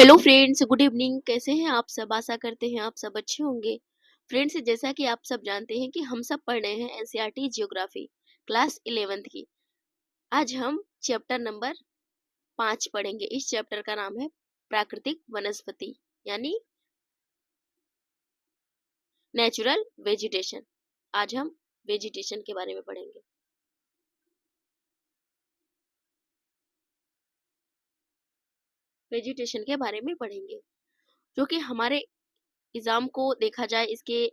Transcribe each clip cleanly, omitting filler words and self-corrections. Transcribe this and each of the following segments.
Hello friends, good evening. कैसे हैं आप सब? आशा करते हैं आप सब अच्छे होंगे। फ्रेंड्स, जैसा कि आप सब जानते हैं कि हम सब पढ़ रहे हैं एनसीईआरटी ज्योग्राफी क्लास 11th की। आज हम चैप्टर नंबर 5 पढ़ेंगे। इस चैप्टर का नाम है प्राकृतिक वनस्पति यानी नेचुरल वेजिटेशन। आज हम वेजिटेशन के बारे में पढ़ेंगे। वेजिटेशन के बारे में पढ़ेंगे जो कि हमारे एग्जाम को देखा जाए, इसके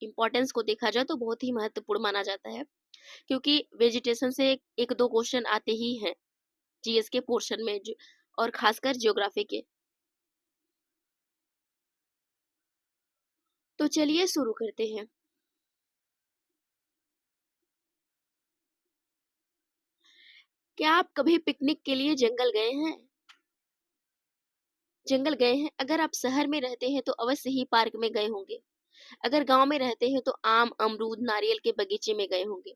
इम्पोर्टेंस को देखा जाए तो बहुत ही महत्वपूर्ण माना जाता है, क्योंकि वेजिटेशन से एक दो क्वेश्चन आते ही हैं जीएस के पोर्शन में और खासकर ज्योग्राफी के। तो चलिए शुरू करते हैं। क्या आप कभी पिकनिक के लिए जंगल गए हैं? अगर आप शहर में रहते हैं तो अवश्य ही पार्क में गए होंगे। अगर गांव में रहते हैं तो आम, अमरूद, नारियल के बगीचे में गए होंगे।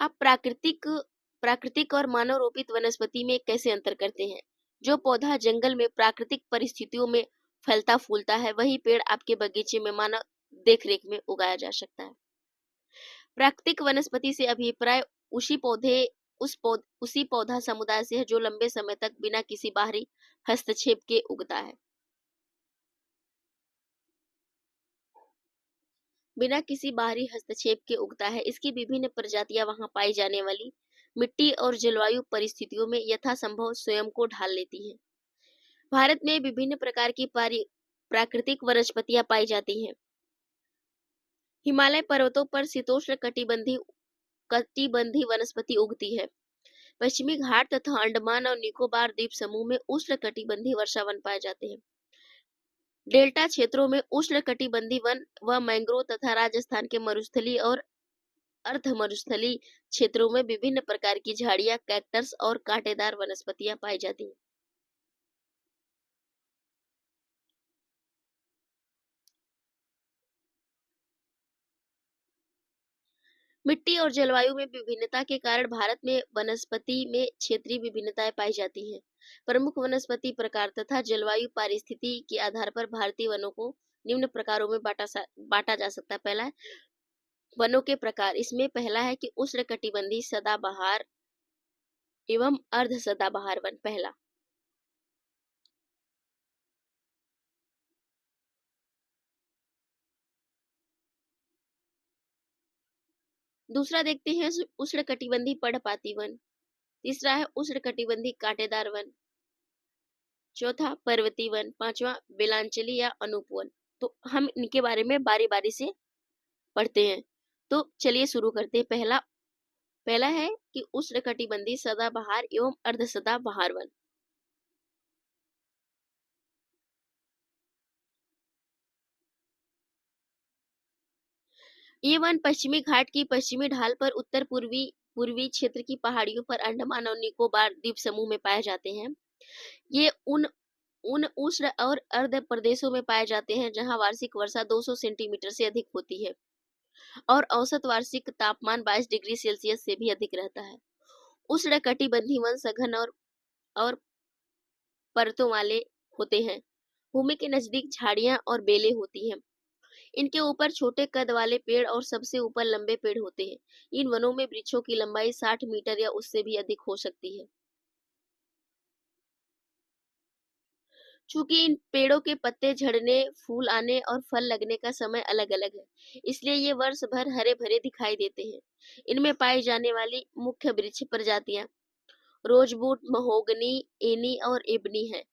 आप प्राकृतिक प्राकृतिक और मानव रोपित वनस्पति में कैसे अंतर करते हैं? जो पौधा जंगल में प्राकृतिक परिस्थितियों में फलता फूलता है, वही पेड़ आपके बगीचे में मानव देखरेख में उगाया जा सकता है। प्राकृतिक वनस्पति से अभिप्राय उसी पौधा समुदाय से है जो लंबे समय तक बिना किसी बाहरी हस्तक्षेप के उगता है। इसकी विभिन्न प्रजातियां वहां पाई जाने वाली मिट्टी और जलवायु परिस्थितियों में यथासंभव स्वयं को ढाल लेती हैं। भारत में विभिन्न प्रकार की प्राकृतिक वनस्पतियां पाई जाती हैं। हिमालय पर्वतों पर शीतोष्ण कटिबंधीय वनस्पति उगती है। पश्चिमी घाट तथा अंडमान और निकोबार द्वीप समूह में उष्णकटिबंधीय वर्षावन पाए जाते हैं। डेल्टा क्षेत्रों में उष्णकटिबंधीय वन व मैंग्रोव तथा राजस्थान के मरुस्थलीय और अर्ध मरुस्थलीय क्षेत्रों में विभिन्न प्रकार की झाड़ियां, कैक्टस और कांटेदार वनस्पतियां पाई जाती हैं। मिट्टी और जलवायु में विभिन्नता के कारण भारत में वनस्पति में क्षेत्रीय विभिन्नताएं पाई जाती हैं। प्रमुख वनस्पति प्रकार तथा जलवायु पारिस्थिति के आधार पर भारतीय वनों को निम्न प्रकारों में बांटा जा सकता है। पहला है वनों के प्रकार। इसमें पहला है कि उष्णकटिबंधीय सदाबहार एवं अर्ध सदाबहार वन। पहला। दूसरा देखते हैं उष्णकटिबंधीय पर्णपाती वन। तीसरा है उष्णकटिबंधीय कांटेदार वन। चौथा पर्वतीय वन। पांचवा बेलांचली या अनूप वन। तो हम इनके बारे में बारी बारी से पढ़ते हैं। तो चलिए शुरू करते हैं। पहला है कि उष्णकटिबंधीय सदाबहार एवं अर्ध सदाबहार वन। ये वन पश्चिमी घाट की पश्चिमी ढाल पर उत्तर पूर्वी क्षेत्र की पहाड़ियों पर अंडमान और निकोबार द्वीप समूह में पाए जाते हैं। ये उन उष्ण और अर्ध प्रदेशों में पाए जाते हैं जहां वार्षिक वर्षा 200 सेंटीमीटर से अधिक होती है और औसत वार्षिक तापमान 22 डिग्री सेल्सियस से भी अधिक रहता है। उष्णकटिबंधीय वन सघन और परतों वाले होते हैं। भूमि के नजदीक झाड़ियां और बेलें होती हैं। इनके ऊपर छोटे कद वाले पेड़ और सबसे ऊपर लंबे पेड़ होते हैं। इन वनों में वृक्षों की लंबाई 60 मीटर या उससे भी अधिक हो सकती है। चूंकि इन पेड़ों के पत्ते झड़ने, फूल आने और फल लगने का समय अलग अलग है, इसलिए ये वर्ष भर हरे भरे दिखाई देते हैं। इनमें पाई जाने वाली मुख्य वृक्ष प्रजातियां रोजवुड, महोगनी, एनी और एबनी है।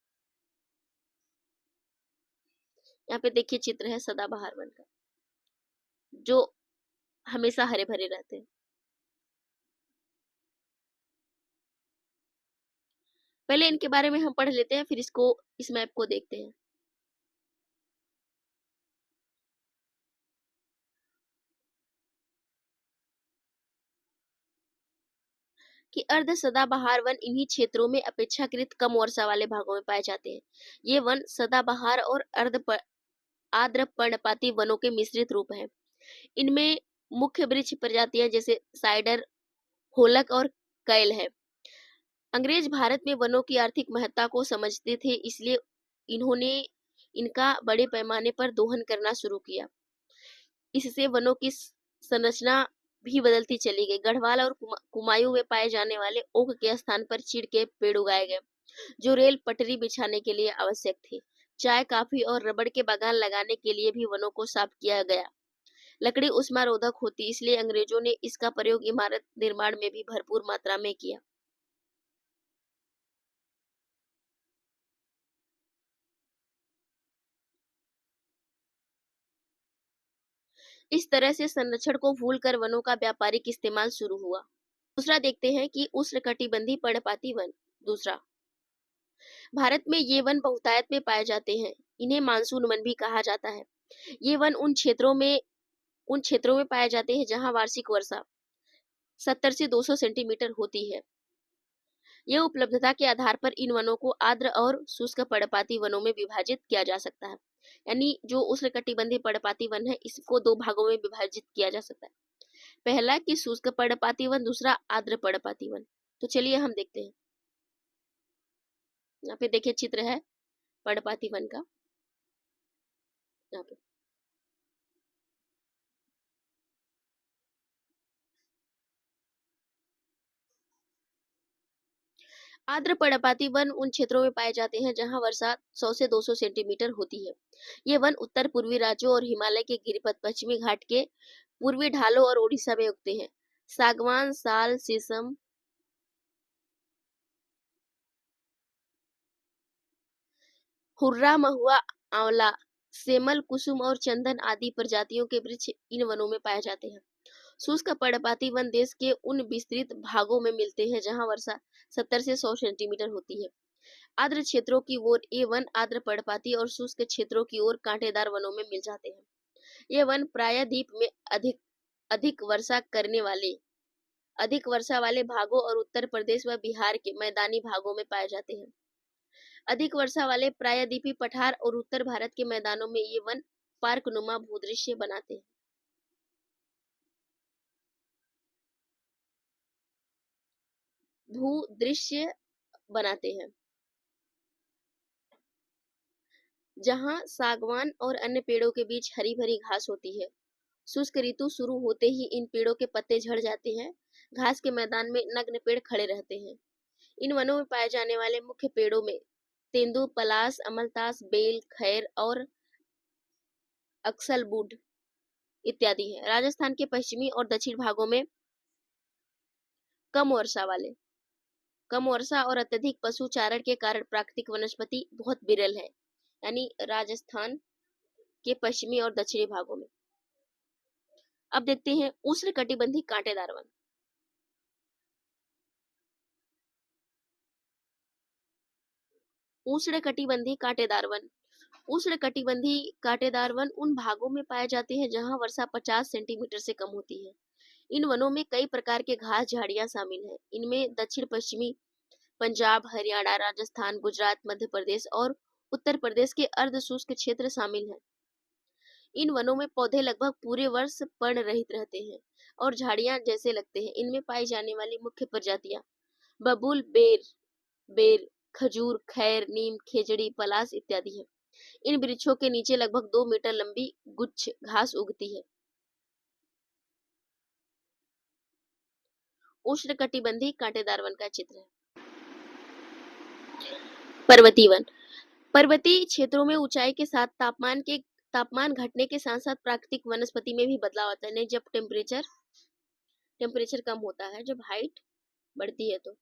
यहाँ पे देखिए चित्र है सदाबहार वन का, जो हमेशा हरे भरे रहते हैं। पहले इनके बारे में हम पढ़ लेते हैं, फिर इस मैप को देखते हैं। कि अर्ध सदाबहार वन इन्हीं क्षेत्रों में अपेक्षाकृत कम वर्षा वाले भागों में पाए जाते हैं। ये वन सदाबहार और आर्द्र पर्णपाती वनों के मिश्रित रूप हैं। इनमें मुख्य वृक्ष प्रजातियां जैसे साइडर, होलक और कैल है। अंग्रेज भारत में वनों की आर्थिक महत्ता को समझते थे, इसलिए इन्होंने इनका बड़े पैमाने पर दोहन करना शुरू किया। इससे वनों की संरचना भी बदलती चली गई। गढ़वाल और कुमायूं में पाए जाने वाले ओक के स्थान पर चीड़ के पेड़ उगाए गए, जो रेल पटरी बिछाने के लिए आवश्यक थे। चाय, कॉफी और रबड़ के बागान लगाने के लिए भी वनों को साफ किया गया। लकड़ी उष्मारोधक होती, इसलिए अंग्रेजों ने इसका प्रयोग इमारत निर्माण में भी भरपूर मात्रा में किया। इस तरह से संरक्षण को भूलकर वनों का व्यापारिक इस्तेमाल शुरू हुआ। दूसरा देखते हैं कि उष्णकटिबंधीय पर्णपाती वन। दूसरा, भारत में ये वन बहुतायत में पाए जाते हैं। इन्हें मानसून वन भी कहा जाता है। ये वन उन क्षेत्रों में पाए जाते हैं जहां वार्षिक वर्षा 70 से 200 सेंटीमीटर होती है। यह उपलब्धता के आधार पर इन वनों को आर्द्र और शुष्क पर्णपाती वनों में विभाजित किया जा सकता है। यानी जो उष्णकटिबंधीय पर्णपाती वन है, इसको दो भागों में विभाजित किया जा सकता है। पहला कि शुष्क पर्णपाती वन, दूसरा आर्द्र पर्णपाती वन। तो चलिए हम देखते हैं। यहाँ पे देखिए चित्र है पर्णपाती वन का। यहाँ पे आर्द्र पर्णपाती वन उन क्षेत्रों में पाए जाते हैं जहां वर्षा 100 से 200 सेंटीमीटर होती है। ये वन उत्तर पूर्वी राज्यों और हिमालय के गिरिपथ, पश्चिमी घाट के पूर्वी ढालों और ओडिशा में उगते हैं। सागवान, साल, शीशम, हुर्रा, महुआ, आंवला, सेमल, कुसुम और चंदन आदि प्रजातियों के वृक्ष इन वनों में पाए जाते हैं। शुष्क पर्णपाती वन देश के उन विस्तृत भागों में मिलते हैं जहां वर्षा 70 से 100 सेंटीमीटर होती है। आर्द्र क्षेत्रों की ओर ये वन आर्द्र पर्णपाती और शुष्क क्षेत्रों की ओर कांटेदार वनों में मिल जाते हैं। ये वन प्रायद्वीप में अधिक अधिक वर्षा करने वाले अधिक वर्षा वाले भागों और उत्तर प्रदेश व बिहार के मैदानी भागों में पाए जाते हैं। अधिक वर्षा वाले प्रायद्वीपी पठार और उत्तर भारत के मैदानों में ये वन पार्कनुमा भूदृश्य बनाते हैं। भूदृश्य बनाते हैं जहां सागवान और अन्य पेड़ों के बीच हरी भरी घास होती है। शुष्क ऋतु शुरू होते ही इन पेड़ों के पत्ते झड़ जाते हैं। घास के मैदान में नग्न पेड़ खड़े रहते हैं। इन वनों में पाए जाने वाले मुख्य पेड़ों में तेंदु, पलाश, अमलतास, बेल, खैर और अक्सलवुड इत्यादि हैं। राजस्थान के पश्चिमी और दक्षिण भागों में कम वर्षा वाले कम वर्षा और अत्यधिक पशु चारण के कारण प्राकृतिक वनस्पति बहुत विरल है। यानी राजस्थान के पश्चिमी और दक्षिणी भागों में। अब देखते हैं उष्णकटिबंधीय कांटेदार वन। उष्णकटिबंधीय कांटेदार वन। उष्णकटिबंधीय कांटेदार वन उन भागों में पाए जाते हैं जहां वर्षा 50 सेंटीमीटर से कम होती है। इन वनों में कई प्रकार के घास झाड़ियां शामिल हैं। इनमें दक्षिण पश्चिमी पंजाब, हरियाणा, राजस्थान, गुजरात, मध्य प्रदेश और उत्तर प्रदेश के अर्ध शुष्क क्षेत्र शामिल हैं। इन वनों में पौधे लगभग पूरे वर्ष पर्ण रहित रहते हैं और झाड़ियां जैसे लगते हैं। इनमें पाई जाने वाली मुख्य प्रजातियां बबूल, बेर, खजूर, खैर, नीम, खेजड़ी, पलाश इत्यादि है। इन वृक्षों के नीचे लगभग 2 मीटर लंबी गुच्छ घास उगती है। उष्णकटिबंधीय कांटेदार वन का चित्र है। पर्वतीय वन। पर्वतीय क्षेत्रों में ऊंचाई के साथ तापमान घटने के साथ साथ प्राकृतिक वनस्पति में भी बदलाव आता है। नहीं, जब टेम्परेचर कम होता है, जब हाइट बढ़ती है तो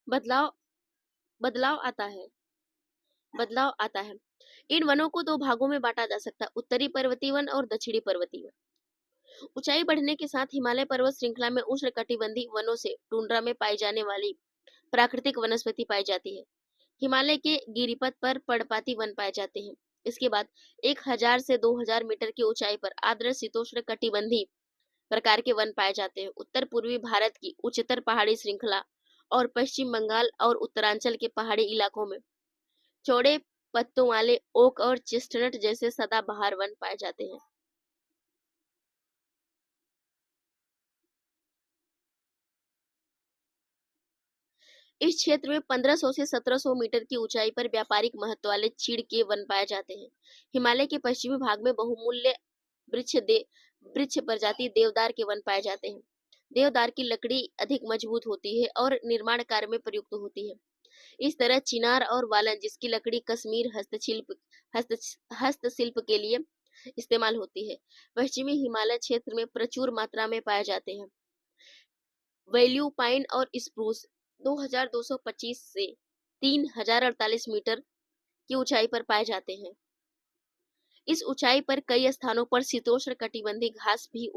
बदलाव बदलाव आता है बदलाव आता है। इन वनों को दो भागों में बांटा जा सकता है, उत्तरी पर्वतीय वन और दक्षिणी पर्वतीय वन। ऊंचाई बढ़ने के साथ हिमालय पर्वत श्रृंखला में उष्णकटिबंधीय वनों से टुंड्रा में पाई जाने वाली प्राकृतिक वनस्पति पाई जाती है। हिमालय के गिरिपथ पर पर्णपाती वन पाए जाते हैं। इसके बाद 1000 से 2000 मीटर की ऊंचाई पर आर्द्र शीतोष्ण कटिबंधीय प्रकार के वन पाए जाते हैं। उत्तर पूर्वी भारत की उच्चतर पहाड़ी श्रृंखला और पश्चिम बंगाल और उत्तरांचल के पहाड़ी इलाकों में चौड़े पत्तों वाले ओक और चेस्टनट जैसे सदाबहार वन पाए जाते हैं। इस क्षेत्र में 1500 से 1700 मीटर की ऊंचाई पर व्यापारिक महत्व वाले चीड़ के वन पाए जाते हैं। हिमालय के पश्चिमी भाग में बहुमूल्य वृक्ष प्रजाति देवदार के वन पाए जाते हैं। देवदार की लकड़ी अधिक मजबूत होती है और निर्माण कार्य में प्रयुक्त होती है। इस तरह चिनार और वालन, जिसकी लकड़ी कश्मीर हस्तशिल्प के लिए इस्तेमाल होती है, पश्चिमी हिमालय क्षेत्र में प्रचुर मात्रा में पाए जाते हैं। वैल्यू पाइन और स्प्रूस 2225 से 3048 मीटर की ऊंचाई पर पाए जाते हैं। इस ऊंचाई पर कई स्थानों पर शीतोष्ण कटिबंधीय घास भी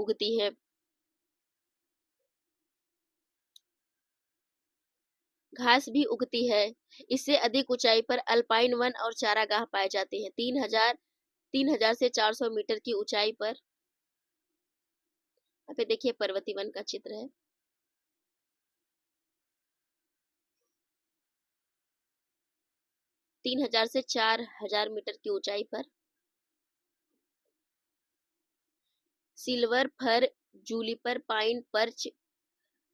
उगती है। इससे अधिक ऊंचाई पर अल्पाइन वन और चारागाह पाए जाते हैं। 3000 से 400 मीटर की ऊंचाई पर, यहाँ पे देखिए पर्वतीय वन का चित्र है। 3000 से 4000 मीटर की ऊंचाई पर silver fir, juniper, pine, birch,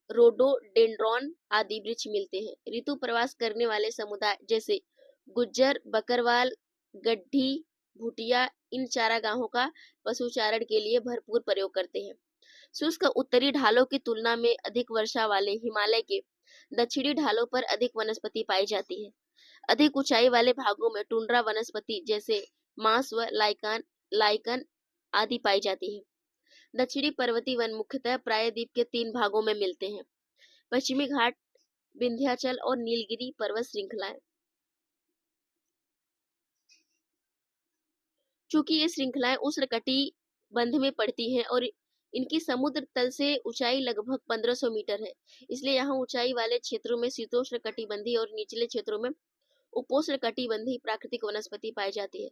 rhododendron आदि वृक्ष मिलते हैं। ऋतु प्रवास करने वाले समुदाय जैसे गुज्जर, बकरवाल, गड्ढी, भूटिया इन चारागाहों का पशुचारण के लिए भरपूर प्रयोग करते हैं। शुष्क उत्तरी ढालों की तुलना में अधिक वर्षा वाले हिमालय के दक्षिणी ढालों पर अधिक वनस्पति पाई जाती है। अधिक ऊंचाई वाले भागों में टुंड्रा वनस्पति जैसे मांस व लाइकन आदि पाई जाती है। दक्षिणी पर्वतीय वन मुख्यतः प्रायद्वीप के 3 भागों में मिलते हैं: पश्चिमी घाट, विंध्याचल और नीलगिरी पर्वत श्रृंखलाएं। चूंकि ये श्रृंखलाएं उष्णकटिबंध में पड़ती हैं और इनकी समुद्र तल से ऊंचाई लगभग 1500 मीटर है, इसलिए यहाँ ऊंचाई वाले क्षेत्रों में शीतोष्ण कटिबंधीय और निचले क्षेत्रों में उपोष्ण कटिबंधीय प्राकृतिक वनस्पति पाई जाती है।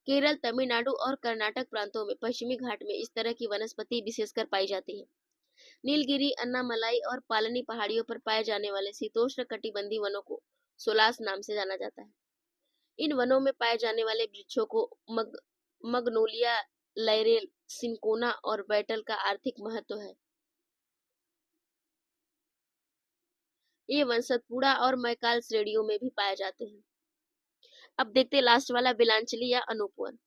केरल, तमिलनाडु और कर्नाटक प्रांतों में पश्चिमी घाट में इस तरह की वनस्पति विशेषकर पाई जाती है। नीलगिरी, अन्नामलाई और पालनी पहाड़ियों पर पाए जाने वाले शीतोष्ण कटिबंधीय वनों को सोलास नाम से जाना जाता है। इन वनों में पाए जाने वाले वृक्षों को मगनोलिया, लैरेल, सिंकोना और बैटल का आर्थिक महत्व है। ये वन सतपुड़ा और मैकाल श्रेणियों में भी पाए जाते हैं। अब देखते हैं लास्ट वाला, बिलांचली या अनूप वन।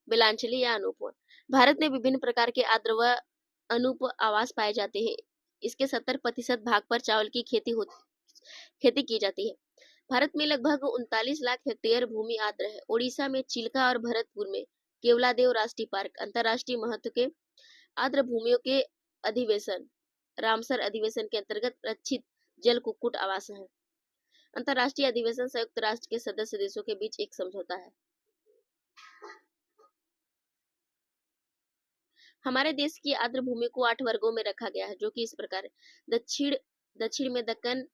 बिलांचली या अनूप वन भारत में विभिन्न प्रकार के आर्द्र व अनूप आवास पाए जाते हैं। इसके 70% भाग पर चावल की खेती की जाती है। भारत में लगभग 39 लाख हेक्टेयर भूमि आर्द्र है। ओडिशा में चिल्का और भरतपुर में केवलादेव राष्ट्रीय पार्क अंतर्राष्ट्रीय महत्व के आर्द्र भूमियों के अधिवेशन रामसर अधिवेशन के अंतर्गत रक्षित जल कुक्कुट आवास है। अंतर्राष्ट्रीय अधिवेशन संयुक्त राष्ट्र के सदस्य देशों के बीच एक समझौता है। हमारे देश की आर्द्र भूमि को 8 वर्गों में रखा गया है, जो कि इस प्रकार है। दक्षिण में दक्कन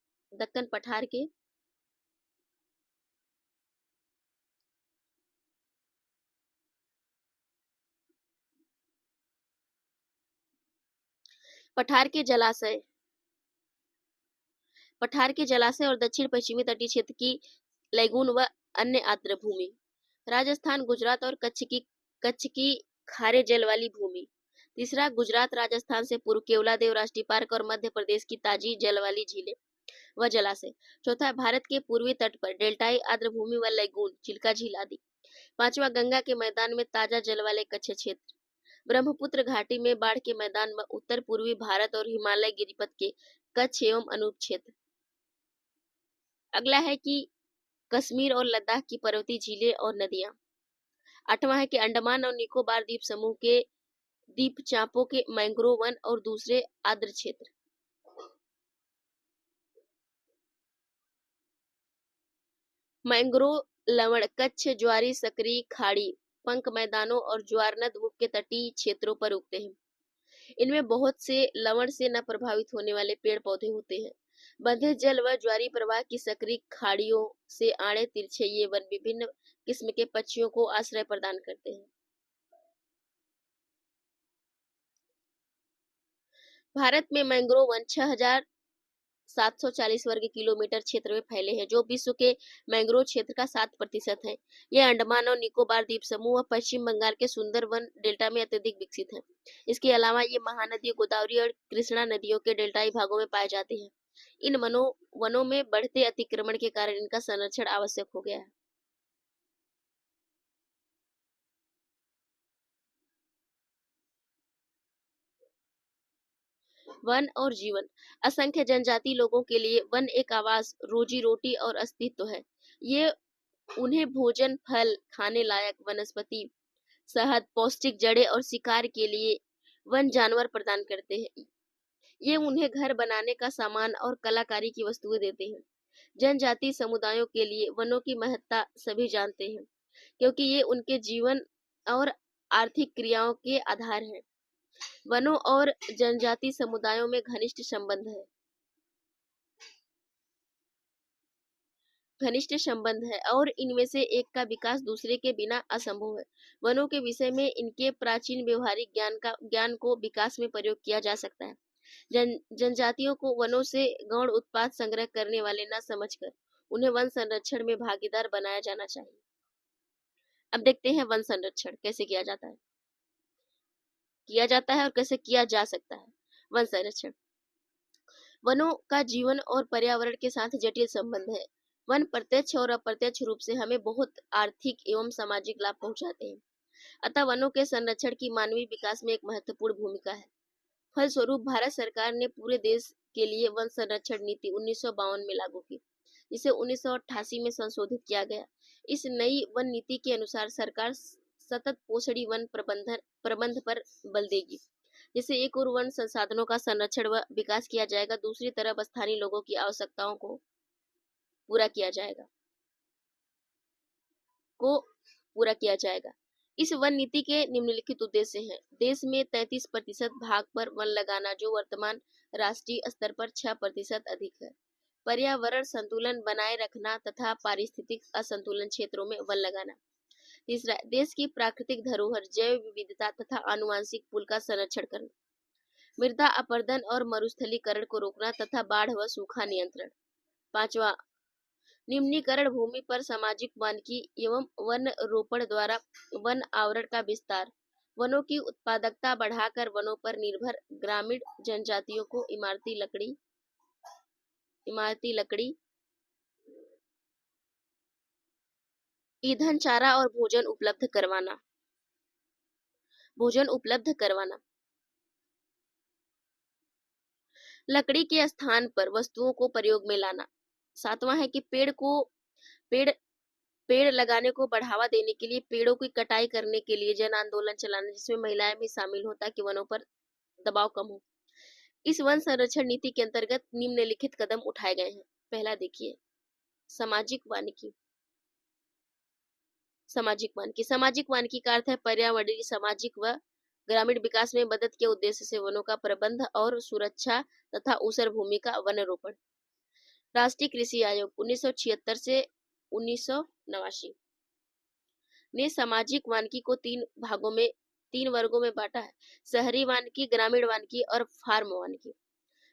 पठार के जलाशय और दक्षिण पश्चिमी तटीय क्षेत्र की लैगून व अन्य आर्द्र भूमि। राजस्थान, गुजरात और कच्छ की खारे जल वाली भूमि। तीसरा, गुजरात राजस्थान से पूर्व केवलादेव राष्ट्रीय पार्क और मध्य प्रदेश की ताजी जल वाली झीलें व जलाशय। चौथा, भारत के पूर्वी तट पर डेल्टाई आर्द्र भूमि व लैगून, चिल्का झील आदि। पांचवा, गंगा के मैदान में ताजा जल वाले कच्छ क्षेत्र। ब्रह्मपुत्र घाटी में बाढ़ के मैदान व उत्तर पूर्वी भारत और हिमालय गिरिपथ के कच्छ एवं अनूप क्षेत्र। अगला है कि कश्मीर और लद्दाख की पर्वतीय झीलें और नदियां। आठवां है कि अंडमान और निकोबार द्वीप समूह के द्वीपचापों के मैंग्रोव वन और दूसरे आर्द्र क्षेत्र। मैंग्रोव लवण कच्छ, ज्वारी, सकरी, खाड़ी, पंख मैदानों और ज्वारनद मुख्य तटीय क्षेत्रों पर उगते हैं। इनमें बहुत से लवण से न प्रभावित होने वाले पेड़ पौधे होते हैं। बंधे जल व ज्वारी प्रवाह की सक्रिय खाड़ियों से आड़े तिरछे ये वन विभिन्न किस्म के पक्षियों को आश्रय प्रदान करते हैं। भारत में मैंग्रोव वन 740 वर्ग किलोमीटर क्षेत्र में फैले हैं, जो विश्व के मैंग्रोव क्षेत्र का 7% है। ये अंडमान और निकोबार द्वीप समूह व पश्चिम बंगाल के सुंदरवन डेल्टा में अत्यधिक विकसित है। इसके अलावा ये महानदी गोदावरी और कृष्णा नदियों के डेल्टाई भागों में पाए जाते हैं। इन वनों में बढ़ते अतिक्रमण के कारण इनका संरक्षण आवश्यक हो गया है। वन और जीवन। असंख्य जनजाति लोगों के लिए वन एक आवास, रोजी रोटी और अस्तित्व है। ये उन्हें भोजन, फल, खाने लायक वनस्पति, शहद, पौष्टिक जड़ें और शिकार के लिए वन जानवर प्रदान करते हैं। ये उन्हें घर बनाने का सामान और कलाकारी की वस्तुएं देते हैं। जनजाति समुदायों के लिए वनों की महत्ता सभी जानते हैं, क्योंकि ये उनके जीवन और आर्थिक क्रियाओं के आधार हैं। वनों और जनजाति समुदायों में घनिष्ठ संबंध है और इनमें से एक का विकास दूसरे के बिना असंभव है। वनों के विषय में इनके प्राचीन व्यवहारिक ज्ञान को विकास में प्रयोग किया जा सकता है। जनजातियों को वनों से गौण उत्पाद संग्रह करने वाले न समझकर उन्हें वन संरक्षण में भागीदार बनाया जाना चाहिए। अब देखते हैं वन संरक्षण कैसे किया जाता है और कैसे किया जा सकता है। वन संरक्षण। वनों का जीवन और पर्यावरण के साथ जटिल संबंध है। वन प्रत्यक्ष और अप्रत्यक्ष रूप से हमें बहुत आर्थिक एवं सामाजिक लाभ पहुंचाते हैं। अतः वनों के संरक्षण की मानवीय विकास में एक महत्वपूर्ण भूमिका है। फलस्वरूप भारत सरकार ने पूरे देश के लिए वन संरक्षण नीति 1952 में लागू की, जिसे 1988 में संशोधित किया गया। इस नई वन नीति के अनुसार सरकार सतत पोषणी वन प्रबंध पर बल देगी, जिससे एक ओर वन संसाधनों का संरक्षण व विकास किया जाएगा, दूसरी तरफ स्थानीय लोगों की आवश्यकताओं को पूरा किया जाएगा। इस वन नीति के निम्नलिखित उद्देश्य हैं। देश में 33% भाग पर वन लगाना, जो वर्तमान राष्ट्रीय स्तर पर 6% अधिक है। पर्यावरण संतुलन बनाए रखना तथा पारिस्थितिक असंतुलन क्षेत्रों में वन लगाना। तीसरा, देश की प्राकृतिक धरोहर, जैव विविधता तथा आनुवंशिक पुल का संरक्षण करना। मृदा अपरदन और मरुस्थलीकरण को रोकना तथा बाढ़ व सूखा नियंत्रण। पांचवा, निम्नीकरण भूमि पर सामाजिक वानिकी एवं वन रोपण द्वारा वन आवरण का विस्तार। वनों की उत्पादकता बढ़ाकर वनों पर निर्भर ग्रामीण जनजातियों को इमारती लकड़ी, ईंधन, चारा और भोजन उपलब्ध करवाना। लकड़ी के स्थान पर वस्तुओं को प्रयोग में लाना। सातवां है कि पेड़ लगाने को बढ़ावा देने के लिए पेड़ों की कटाई करने के लिए जन आंदोलन चलाना, जिसमें महिलाएं भी शामिल हो ताकि वनों पर दबाव कम हो। इस वन संरक्षण नीति के अंतर्गत निम्नलिखित कदम उठाए गए हैं। पहला देखिए, सामाजिक वानिकी। सामाजिक वानिकी का अर्थ है पर्यावरणीय, सामाजिक व ग्रामीण विकास में मदद के उद्देश्य से वनों का प्रबंध और सुरक्षा तथा ऊसर भूमि का वन रोपण। राष्ट्रीय कृषि आयोग 1976 से 1989 ने सामाजिक वानिकी को तीन वर्गों में बांटा है। शहरी वानिकी, ग्रामीण वानिकी और फार्म वानिकी।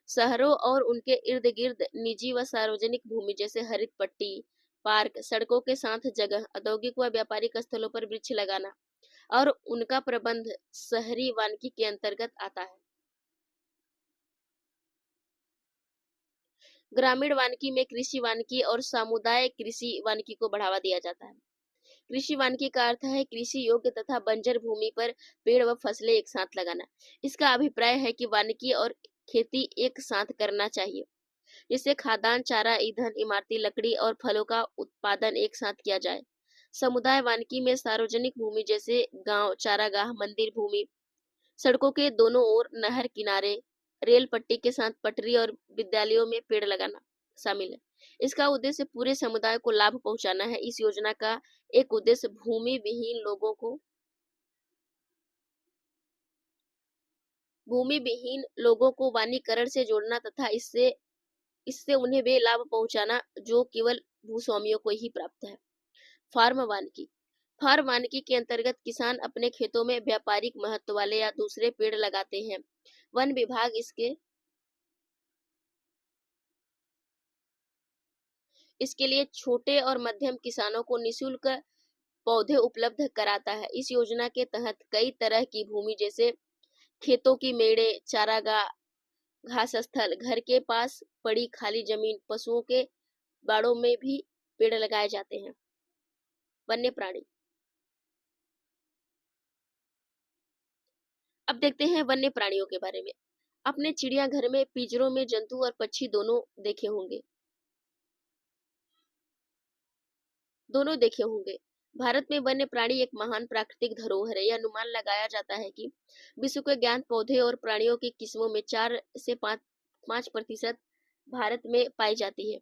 शहरों और उनके इर्द गिर्द निजी व सार्वजनिक भूमि जैसे हरित पट्टी, पार्क, सड़कों के साथ जगह, औद्योगिक व व्यापारिक स्थलों पर वृक्ष लगाना और उनका प्रबंध शहरी वानिकी के अंतर्गत आता है। ग्रामीण वानिकी में कृषि वानिकी और सामुदायिक कृषि वानिकी को बढ़ावा दिया जाता है। कृषि वानिकी का अर्थ है कृषि योग्य तथा बंजर भूमि पर पेड़ व फसलें एक साथ लगाना। इसका अभिप्राय है कि वानिकी और खेती एक साथ करना चाहिए, जिससे खाद्यान्न, चारा, ईंधन, इमारती लकड़ी और फलों का उत्पादन एक साथ किया जाए। समुदाय वानिकी में सार्वजनिक भूमि जैसे गांव, चारागाह, मंदिर भूमि, सड़कों के दोनों ओर, नहर किनारे, रेल पट्टी के साथ पटरी और विद्यालयों में पेड़ लगाना शामिल है। इसका उद्देश्य पूरे समुदाय को लाभ पहुंचाना है। इस योजना का एक उद्देश्य भूमि विहीन लोगों को वनीकरण से जोड़ना तथा इससे उन्हें वे लाभ पहुंचाना जो केवल भूस्वामियों को ही प्राप्त है। फार्म वानिकी के अंतर्गत किसान अपने खेतों में व्यापारिक महत्व वाले या दूसरे पेड़ लगाते हैं। वन विभाग इसके लिए छोटे और मध्यम किसानों को निःशुल्क पौधे उपलब्ध कराता है। इस योजना के तहत कई तरह की भूमि जैसे खेतों की मेड़े, चारागाह, घास स्थल, घर के पास पड़ी खाली जमीन, पशुओं के बाड़ों में भी पेड़ लगाए जाते हैं। वन्य प्राणी। अब देखते हैं वन्य प्राणियों के बारे में। अपने चिड़ियाघर में पिंजरों में जंतु और पक्षी दोनों देखे होंगे। भारत में वन्य प्राणी एक महान प्राकृतिक धरोहर है। यह अनुमान लगाया जाता है कि विश्व के ज्ञात पौधे और प्राणियों की किस्मों में 4 से 5% भारत में पाई जाती है।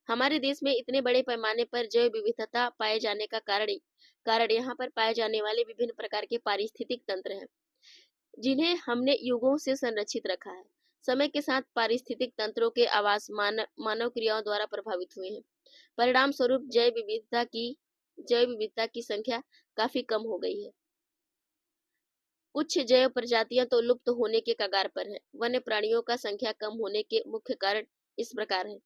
हमारे देश में इतने बड़े पैमाने पर जैव विविधता पाए जाने का कारण यहाँ पर पाए जाने वाले विभिन्न प्रकार के पारिस्थितिक तंत्र हैं, जिन्हें हमने युगों से संरक्षित रखा है। समय के साथ पारिस्थितिक तंत्रों के आवास मानव क्रियाओं द्वारा प्रभावित हुए हैं। परिणाम स्वरूप जैव विविधता की संख्या काफी कम हो गई है। कुछ जैव प्रजातियां तो लुप्त होने के कगार पर है। वन्य प्राणियों का संख्या कम होने के मुख्य कारण इस प्रकार है।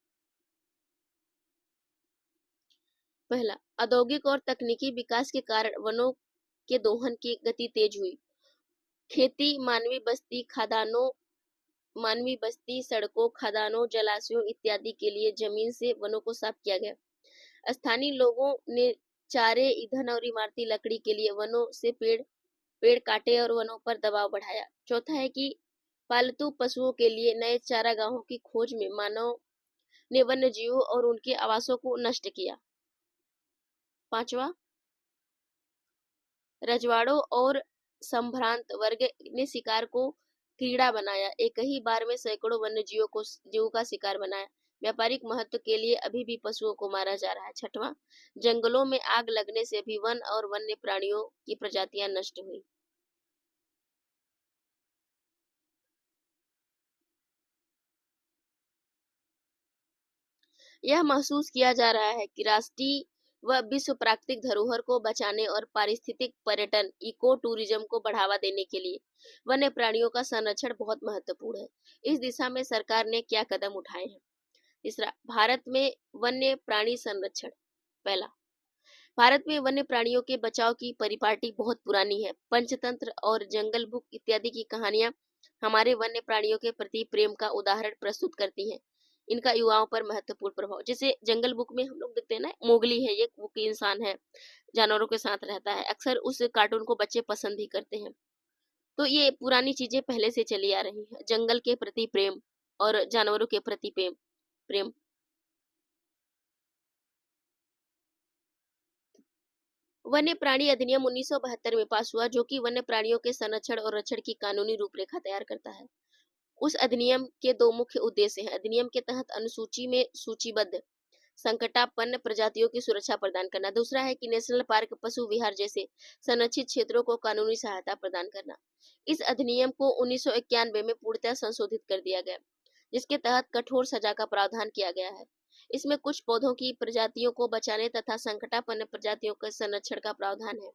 पहला, औद्योगिक और तकनीकी विकास के कारण वनों के दोहन की गति तेज हुई। खेती, मानवीय बस्ती, सड़कों, खदानों, जलाशयों इत्यादि के लिए जमीन से वनों को साफ किया गया। स्थानीय लोगों ने चारे, ईंधन और इमारती लकड़ी के लिए वनों से पेड़ काटे और वनों पर दबाव बढ़ाया। चौथा है कि पालतू पशुओं के लिए नए चारागाहों की खोज में मानव ने वन्य जीवों और उनके आवासों को नष्ट किया। पांचवा, रजवाड़ों और संभ्रांत वर्ग ने शिकार को क्रीड़ा बनाया। एक ही बार में सैकड़ों वन्य जीवों का शिकार बनाया। व्यापारिक महत्व के लिए अभी भी पशुओं को मारा जा रहा है। छठवां, जंगलों में आग लगने से भी वन और वन्य प्राणियों की प्रजातियां नष्ट हुई। यह महसूस किया जा रहा है कि राष्ट्रीय व विश्व प्राकृतिक धरोहर को बचाने और पारिस्थितिक पर्यटन इको टूरिज्म को बढ़ावा देने के लिए वन्य प्राणियों का संरक्षण बहुत महत्वपूर्ण है। इस दिशा में सरकार ने क्या कदम उठाए हैं? तीसरा, भारत में वन्य प्राणी संरक्षण। पहला, भारत में वन्य प्राणियों के बचाव की परिपाटी बहुत पुरानी है। पंचतंत्र और जंगल बुक इत्यादि की कहानियां हमारे वन्य प्राणियों के प्रति प्रेम का उदाहरण प्रस्तुत करती हैं। इनका युवाओं पर महत्वपूर्ण प्रभाव, जैसे जंगल बुक में हम लोग देखते हैं ना, मोगली है, ये वो इंसान है, जानवरों के साथ रहता है। अक्सर उस कार्टून को बच्चे पसंद ही करते हैं। तो ये पुरानी चीजें पहले से चली आ रही है। जंगल के प्रति प्रेम और जानवरों के प्रति प्रेम। वन्य प्राणी अधिनियम 1972 में पास हुआ, जो कि वन्य प्राणियों के संरक्षण और रक्षण की कानूनी रूपरेखा तैयार करता है। उस अधिनियम के 2 मुख्य उद्देश्य हैं। अधिनियम के तहत अनुसूची में सूचीबद्ध संकटापन्न प्रजातियों की सुरक्षा प्रदान करना। दूसरा है कि नेशनल पार्क, पशु विहार जैसे संरक्षित क्षेत्रों को कानूनी सहायता प्रदान करना। इस अधिनियम को 1991 में पूर्णतः संशोधित कर दिया गया, जिसके तहत कठोर सजा का प्रावधान किया गया है। इसमें कुछ पौधों की प्रजातियों को बचाने तथा संकटापन्न प्रजातियों के संरक्षण का प्रावधान है।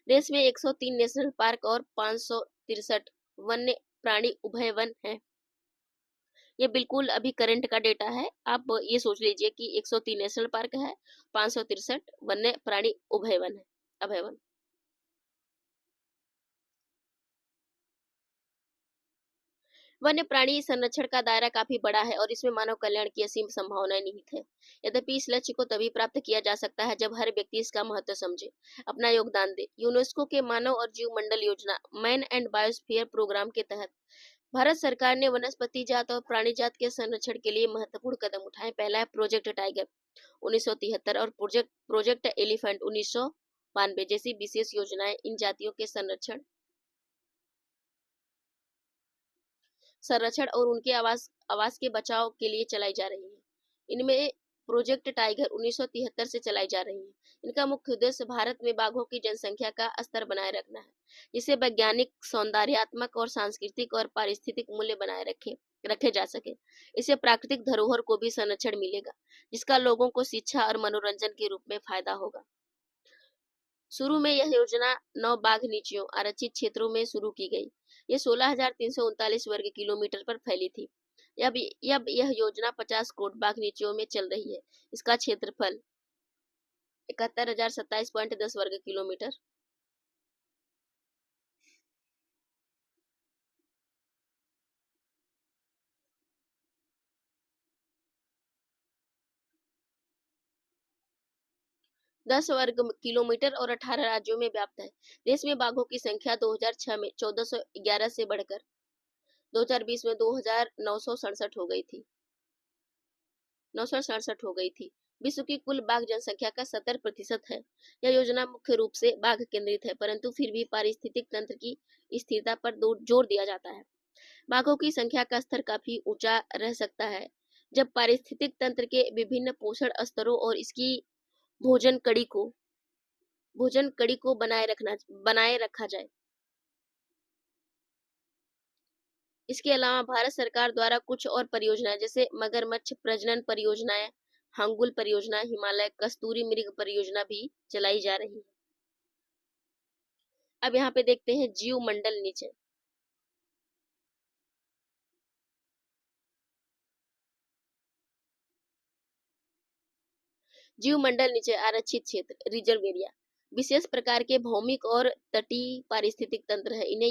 देश में 103 नेशनल पार्क और 563 वन्य प्राणी उभयवन है। ये बिल्कुल अभी करंट का डेटा है। आप ये सोच लीजिए कि 103 नेशनल पार्क है, 563 वन्य प्राणी अभयवन। वन्य प्राणी संरक्षण का दायरा काफी बड़ा है और इसमें मानव कल्याण की असीम संभावनाएं निहित है। यद्यपि इस लक्ष्य को तभी प्राप्त किया जा सकता है जब हर व्यक्ति इसका महत्व समझे, अपना योगदान दे। यूनेस्को के मानव और जीव मंडल योजना मैन एंड बायोस्फीयर प्रोग्राम के तहत भारत सरकार ने वनस्पति जात और प्राणी जात के संरक्षण के लिए महत्वपूर्ण कदम उठाए। पहला है प्रोजेक्ट टाइगर 1973 और प्रोजेक्ट एलिफेंट 1992 जैसी विशेष योजनाएं इन जातियों के संरक्षण और उनके आवास के बचाव के लिए चलाई जा रही है। इनमें प्रोजेक्ट टाइगर 1973 से चलाई जा रही है। इनका मुख्य उद्देश्य भारत में बाघों की जनसंख्या का स्तर बनाए रखना है, जिसे वैज्ञानिक, सौंदर्यात्मक और सांस्कृतिक और पारिस्थितिक मूल्य बनाए रखे जा सके। इससे प्राकृतिक धरोहर को भी संरक्षण मिलेगा, जिसका लोगों को शिक्षा और मनोरंजन के रूप में फायदा होगा। शुरू में यह योजना 9 बाघ नीचियों आरक्षित क्षेत्रों में शुरू की गई। ये 16,339 वर्ग किलोमीटर पर फैली थी। अब यह योजना 50 करोड़ बाघ नीचियों में चल रही है। इसका क्षेत्रफल 71,027.10 वर्ग किलोमीटर। दस वर्ग किलोमीटर और 18 राज्यों में व्याप्त है। देश में बाघों की संख्या 2006 में 1411 से बढ़कर 2020 में 2,967 हो गई थी 967 हो गई थी। विश्व की कुल बाघ जनसंख्या का 70% है। यह योजना मुख्य रूप से बाघ केंद्रित है, परंतु फिर भी पारिस्थितिक तंत्र की स्थिरता पर जोर दिया जाता है। बाघों की संख्या का स्तर काफी ऊंचा रह सकता है जब पारिस्थितिक तंत्र के विभिन्न पोषण स्तरों और इसकी भोजन कड़ी को बनाए रखा जाए। इसके अलावा भारत सरकार द्वारा कुछ और परियोजनाएं जैसे मगरमच्छ प्रजनन परियोजनाएं, हांगुल परियोजना, हिमालय कस्तूरी मृग परियोजना भी चलाई जा रही है। अब यहाँ पे देखते हैं जीव मंडल नीचे। जीव मंडल नीचे आरक्षित क्षेत्र रिजर्व एरिया विशेष प्रकार के भौमिक और तटीय पारिस्थितिक तंत्र है। इन्हें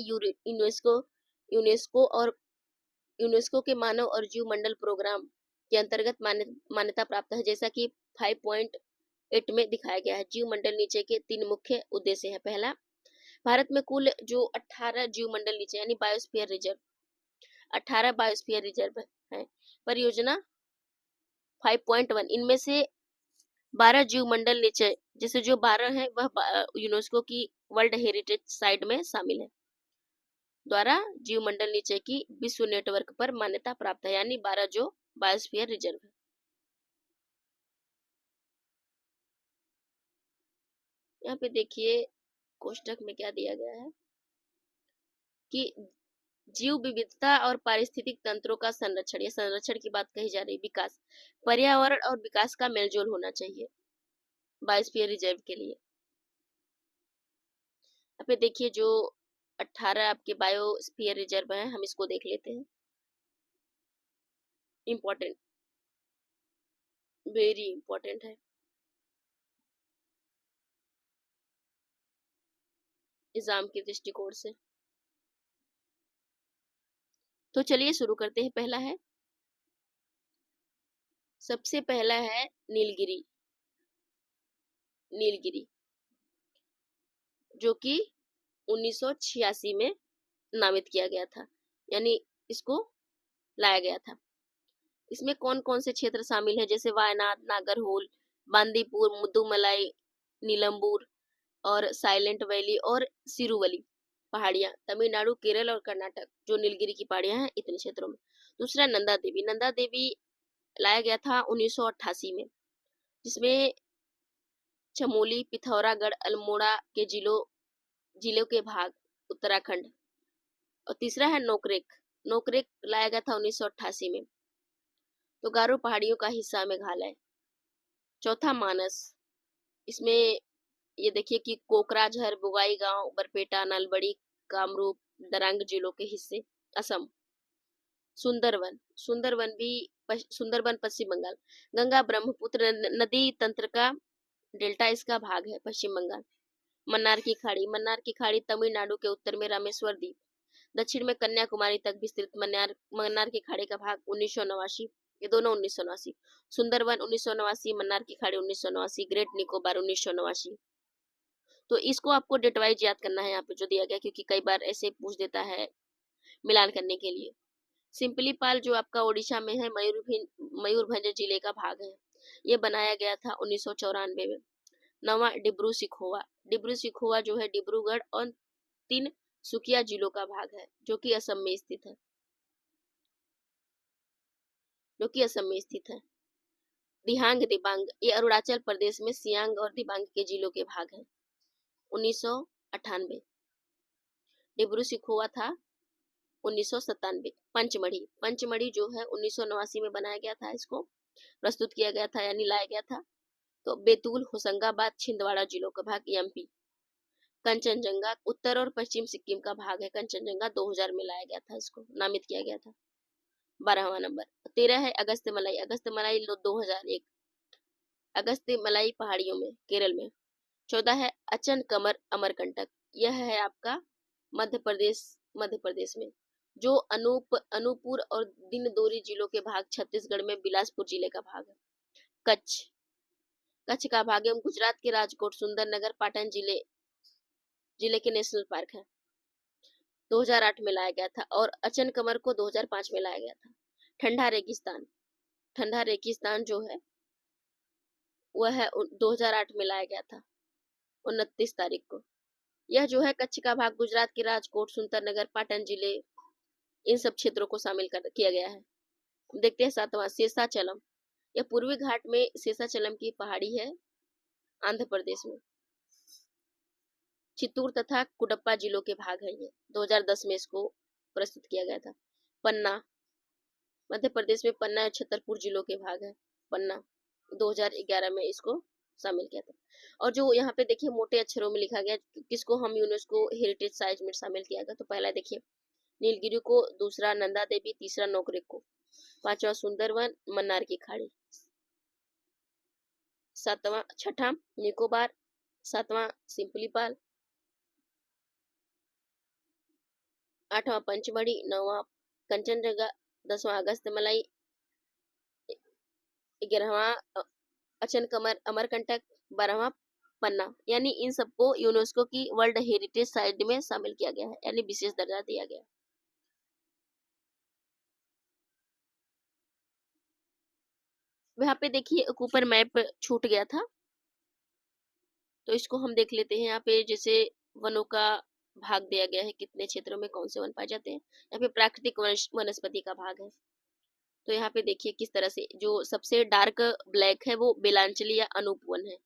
यूनेस्को के मानव और जीव मंडल प्रोग्राम के अंतर्गत मान्यता प्राप्त है, जैसा कि 5.8 में दिखाया गया है। जीव मंडल नीचे के 3 मुख्य उद्देश्य है। पहला, भारत में कुल जो 18 जीव मंडल नीचे यानी बायोस्फीयर रिजर्व 18 बायोस्फीयर रिजर्व है। परियोजना 5.1 इनमें से 12 जीव मंडल नीचे जैसे जो 12 है वह यूनेस्को की वर्ल्ड हेरिटेज साइट में शामिल है द्वारा जीव मंडल नीचे की विश्व नेटवर्क पर मान्यता प्राप्त है, यानी 12 जो बायोस्फीयर रिजर्व है। यहाँ पे देखिए कोष्टक में क्या दिया गया है कि जीव विविधता और पारिस्थितिक तंत्रों का संरक्षण, या संरक्षण की बात कही जा रही। विकास, पर्यावरण और विकास का मेलजोल होना चाहिए बायोस्फीयर रिजर्व के लिए। यहाँ पे देखिए जो 18 आपके बायोस्फीयर रिजर्व हैं, हम इसको देख लेते हैं। इम्पोर्टेंट, वेरी इंपॉर्टेंट है एग्जाम के दृष्टिकोण से। तो चलिए शुरू करते हैं। पहला है, सबसे पहला है नीलगिरी। नीलगिरी जो कि 1986 में नामित किया गया था, यानी इसको लाया गया था। इसमें कौन कौन से क्षेत्र शामिल है, जैसे वायनाड, नागरहोल, बांदीपुर, मुदुमलाई, नीलम्बूर और साइलेंट वैली और सिरुवली पहाड़ियां, तमिलनाडु, केरल और कर्नाटक जो नीलगिरी की पहाड़ियां हैं इतने क्षेत्रों में। दूसरा नंदा देवी। नंदा देवी लाया गया था 1988 में, जिसमें चमोली, पिथौरागढ़, अल्मोड़ा के जिलों के भाग उत्तराखंड। और तीसरा है नोकरेक। नोकरेक लाया गया था 1988 में, तो गारो पहाड़ियों का हिस्सा मेघालय। चौथा मानस। इसमें ये देखिए कि कोकराझार, बुगाई गांव, बरपेटा, नलबड़ी, कामरूप, दरांग जिलों के हिस्से असम। सुंदरवन। सुंदरवन पश्चिम बंगाल। गंगा ब्रह्मपुत्र नदी तंत्र का डेल्टा इसका भाग है पश्चिम बंगाल। मन्नार की खाड़ी। मन्नार की खाड़ी तमिलनाडु के उत्तर में रामेश्वर द्वीप, दक्षिण में कन्याकुमारी तक विस्तृत मन्नार की खाड़ी का भाग 1989। ये दोनों 1989। सुंदरवन 1989, मन्नार की खाड़ी 1989, ग्रेट निकोबार 1989। तो इसको आपको डेट वाइज याद करना है यहाँ पे जो दिया गया, क्योंकि कई बार ऐसे पूछ देता है मिलान करने के लिए। सिंपलीपाल जो आपका ओडिशा में है, मयूरभंज जिले का भाग है। ये बनाया गया था 1994 में। नवा डिब्रू सिखोवा। डिब्रू सिखोवा जो है डिब्रूगढ़ और 3 सुकिया जिलों का भाग है, जो कि असम में स्थित है। दिहांग दिबांग, ये अरुणाचल प्रदेश में सियांग और दिबांग के जिलों के भाग है। 1998। डिब्रू सिखोवा था 1997। पंचमढ़ी जो है 1989 में बनाया गया था, इसको प्रस्तुत किया गया था यानी लाया गया था। तो बैतूल, होशंगाबाद, छिंदवाड़ा जिलों का भाग एमपी। कंचनजंगा उत्तर और पश्चिम सिक्किम का भाग है। कंचनजंगा 2000 में लाया गया था, इसको नामित किया गया था। 12वां नंबर। 13 है अगस्त्य मलाई, अगस्त्य मलाई 2001, अगस्त्य मलाई पहाड़ियों में केरल में। 14 है अचन कमर अमरकंटक, यह है आपका मध्य प्रदेश में। जो अनूपपुर और दिंडोरी जिलों के भाग छत्तीसगढ़ में बिलासपुर जिले का भाग है। कच्छ, कच्छ का भाग एवं गुजरात के राजकोट सुंदरनगर पाटन जिले के नेशनल पार्क है। 2008 में लाया गया था। और अचन कमर को 2005 में लाया गया था। ठंडा रेगिस्तान, ठंडा रेगिस्तान जो है वह है 2008 में लाया गया था 29 तारीख को। यह जो है कच्छ का भाग गुजरात के राजकोट सुंदरनगर पाटन जिले इन सब क्षेत्रों को शामिल किया गया है। देखते हैं 7वां शेषाचलम, यह पूर्वी घाट में शेषाचलम की पहाड़ी है आंध्र प्रदेश में। चित्तूर तथा कुडप्पा जिलों के भाग है ये। 2010 में इसको प्रस्तुत किया गया था। पन्ना, मध्य प्रदेश में पन्ना और छतरपुर जिलों के भाग है पन्ना। 2011 में इसको शामिल किया था। और जो यहाँ पे देखिए मोटे अक्षरों में लिखा गया किसको हम यूनेस्को हेरिटेज साइट में शामिल किया गया। तो पहला देखिए नीलगिरी को, दूसरा नंदा देवी, तीसरा नोकरेक को, 5वां सुंदरवन मन्नार की खाड़ी, छठा निकोबार, 7वां सिंपलीपाल, 8वां पंचमढ़ी, 9वां कंचनजंगा, 10वां अगस्त्य मलाई, 11वां अचन कमर अमरकंटक, 12वां पन्ना। यानी इन सबको यूनेस्को की वर्ल्ड हेरिटेज साइट में शामिल किया गया है, यानी विशेष दर्जा दिया गया है। यहाँ पे देखिए एक ऊपर मैप छूट गया था तो इसको हम देख लेते हैं। यहाँ पे जैसे वनों का भाग दिया गया है, कितने क्षेत्रों में कौन से वन पाए जाते हैं। यहाँ पे प्राकृतिक वनस्पति का भाग है। तो यहाँ पे देखिए किस तरह से जो सबसे डार्क ब्लैक है वो बेलांचली या अनूप वन है।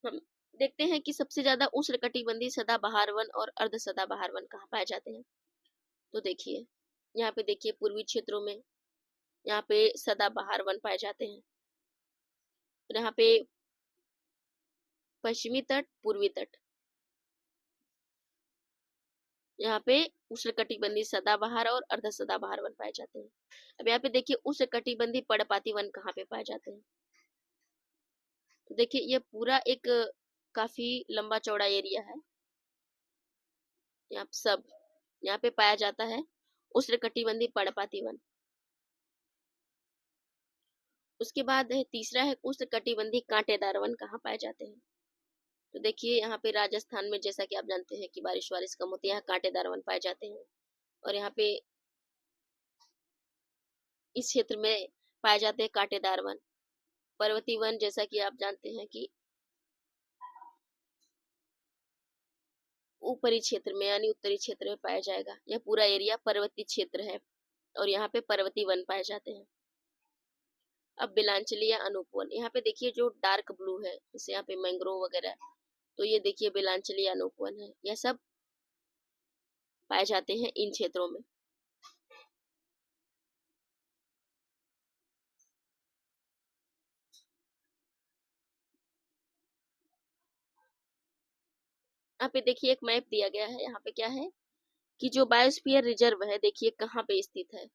हम देखते हैं कि सबसे ज्यादा उष्णकटिबंधीय सदाबहार वन और अर्ध सदाबहार वन कहाँ पाए जाते हैं। तो देखिए यहाँ पे देखिए पूर्वी क्षेत्रों में यहाँ पे सदाबहार वन पाए जाते हैं। तो यहाँ पे पश्चिमी तट, पूर्वी तट, यहाँ पे उष्णकटिबंधीय सदाबहार और अर्ध सदाबहार वन पाए जाते हैं। अब यहाँ पे देखिए उष्णकटिबंधीय पर्णपाती वन कहाँ पे पाए जाते हैं। तो देखिए ये पूरा एक काफी लंबा चौड़ा एरिया है। यहाँ पे पाया जाता है उष्णकटिबंधीय पर्णपाती वन। उसके बाद है तीसरा है उष्णकटिबंधीय कांटेदार वन कहाँ पाए जाते हैं। तो देखिए यहाँ पे राजस्थान में जैसा कि आप जानते हैं कि बारिश कम होती है, यहाँ कांटेदार वन पाए जाते हैं। और यहाँ पे इस क्षेत्र में पाए जाते हैं कांटेदार वन। पर्वतीय वन जैसा कि आप जानते हैं कि ऊपरी क्षेत्र में यानी उत्तरी क्षेत्र में पाया जाएगा। यह पूरा एरिया पर्वतीय क्षेत्र है और यहाँ पे पर्वतीय वन पाए जाते हैं। अब बिलांचली या अनूप वन, यहाँ पे देखिए जो डार्क ब्लू है जैसे यहाँ पे मैंग्रोव वगैरह, तो ये देखिए बिलांचली अनूप वन है। यह सब पाए जाते हैं इन क्षेत्रों में। यहाँ पे देखिए एक मैप दिया गया है। यहाँ पे क्या है कि जो बायोस्फीयर रिजर्व है देखिए कहाँ पे स्थित है।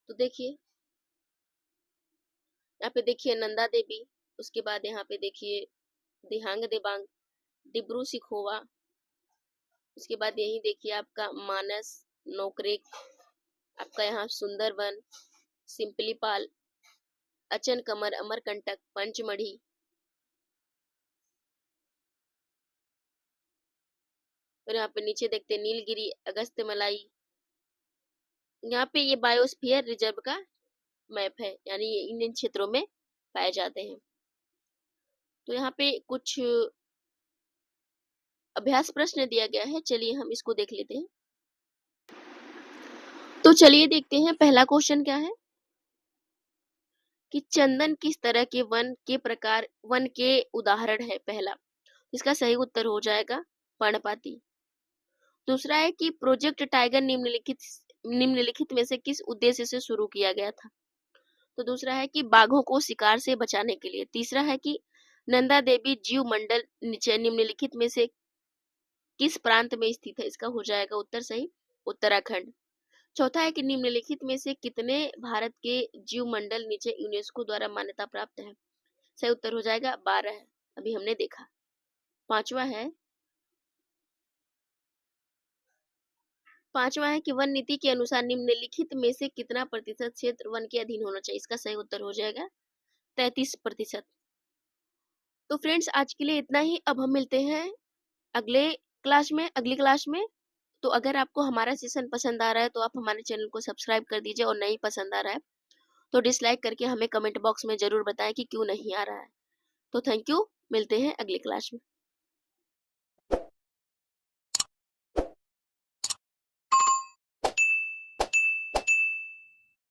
तो देखिए यहाँ पे देखिए नंदा देवी, उसके बाद यहाँ पे देखिए दिहांग देबांग, डिब्रू सिखोवा, उसके बाद यही देखिए आपका मानस, नोकरेक, आपका यहाँ सुंदरवन, सिंपलीपाल, अचन कमर अमरकंटक, पंचमढ़ी, और यहाँ पे नीचे देखते हैं नीलगिरी, अगस्त्य मलाई। यहाँ पे ये बायोस्फीयर रिजर्व का मैप है, यानी ये इन क्षेत्रों में पाए जाते हैं। तो यहाँ पे कुछ अभ्यास प्रश्न दिया गया है, चलिए हम इसको देख लेते हैं। तो चलिए देखते हैं पहला क्वेश्चन क्या है कि चंदन किस तरह के वन के उदाहरण है। पहला, इसका सही उत्तर हो जाएगा पर्णपाती। दूसरा है कि प्रोजेक्ट टाइगर निम्नलिखित में से किस उद्देश्य से शुरू किया गया था। तो दूसरा है कि बाघों को शिकार से बचाने के लिए। तीसरा है कि नंदा देवी जीव मंडल निम्नलिखित में से किस प्रांत में स्थित है। इसका हो जाएगा उत्तर सही उत्तराखंड। चौथा है कि निम्नलिखित में से कितने भारत के जीवमंडल नीचे यूनेस्को द्वारा मान्यता प्राप्त है? सही उत्तर हो जाएगा 12 है, अभी हमने देखा। पांचवा है कि वन नीति के अनुसार निम्नलिखित में से कितना प्रतिशत क्षेत्र वन के अधीन होना चाहिए? इसका सही उत्तर हो जाएगा 33%। तो फ्रेंड्स आज के लिए इतना ही। अब हम मिलते हैं अगली क्लास में। तो अगर आपको हमारा सेशन पसंद आ रहा है तो आप हमारे चैनल को सब्सक्राइब कर दीजिए, और नहीं पसंद आ रहा है तो डिसलाइक करके हमें कमेंट बॉक्स में जरूर बताएं कि क्यों नहीं आ रहा है। तो थैंक यू, मिलते हैं अगली क्लास में।